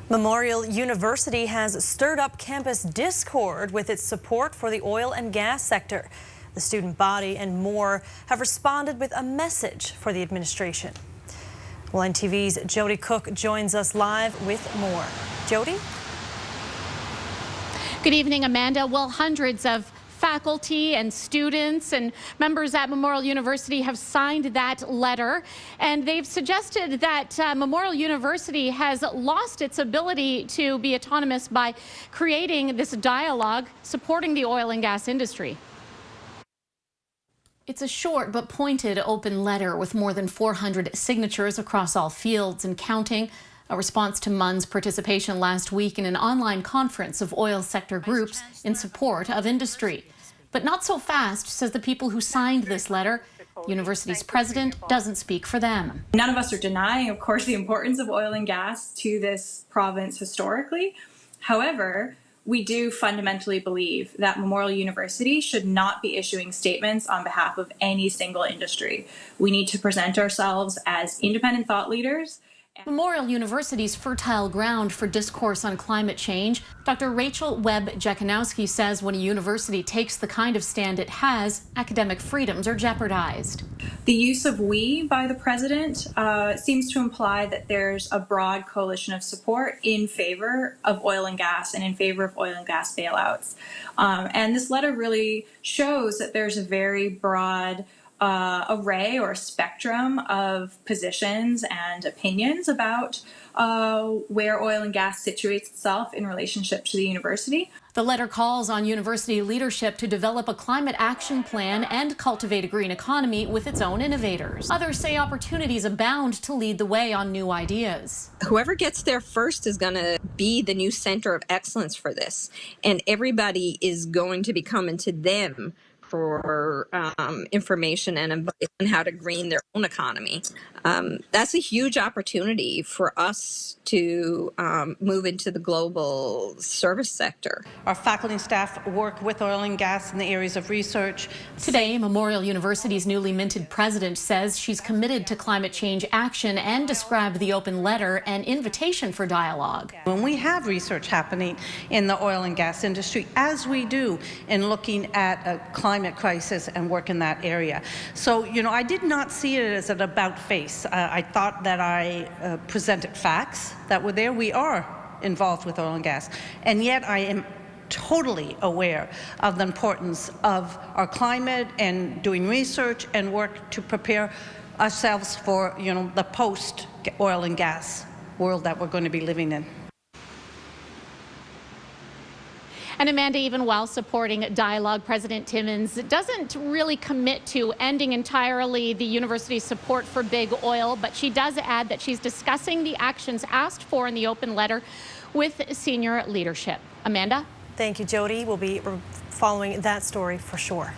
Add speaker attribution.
Speaker 1: Memorial University has stirred up campus discord with its support for the oil and gas sector. The student body and more have responded with a message for the administration. Well, NTV's Jody Cook joins us live with more. Jody?
Speaker 2: Good evening, Amanda. Well, hundreds of faculty and students and members at Memorial University have signed that letter, and they've suggested that Memorial University has lost its ability to be autonomous by creating this dialogue supporting the oil and gas industry. It's a short but pointed open letter with more than 400 signatures across all fields and counting, a response to MUN's participation last week in an online conference of oil sector groups in support of industry. But not so fast, says the people who signed this letter. University's president doesn't speak for them.
Speaker 3: None of us are denying, of course, the importance of oil and gas to this province historically. However, we do fundamentally believe that Memorial University should not be issuing statements on behalf of any single industry. We need to present ourselves as independent thought leaders.
Speaker 2: Memorial University's fertile ground for discourse on climate change. Dr. Rachel Webb-Jekanowski says when a university takes the kind of stand it has, academic freedoms are jeopardized.
Speaker 3: The use of "we" by the president seems to imply that there's a broad coalition of support in favor of oil and gas and in favor of oil and gas bailouts. And this letter really shows that there's a very broad array or spectrum of positions and opinions about where oil and gas situates itself in relationship to the university.
Speaker 2: The letter calls on university leadership to develop a climate action plan and cultivate a green economy with its own innovators. Others say opportunities abound to lead the way on new ideas.
Speaker 4: Whoever gets there first is going to be the new center of excellence for this, and everybody is going to be coming to them for information and advice on how to green their own economy. That's a huge opportunity for us to move into the global service sector.
Speaker 5: Our faculty and staff work with oil and gas in the areas of research.
Speaker 2: Today, Memorial University's newly minted president says she's committed to climate change action and described the open letter an invitation for dialogue.
Speaker 5: When we have research happening in the oil and gas industry, as we do in looking at a climate crisis and work in that area. So, I did not see it as an about face. I thought that I presented facts that were there. We are involved with oil and gas, and yet I am totally aware of the importance of our climate and doing research and work to prepare ourselves for, the post-oil and gas world that we're going to be living in.
Speaker 2: And Amanda, even while supporting dialogue, President Timmins doesn't really commit to ending entirely the university's support for big oil, but she does add that she's discussing the actions asked for in the open letter with senior leadership. Amanda?
Speaker 1: Thank you, Jody. We'll be following that story for sure.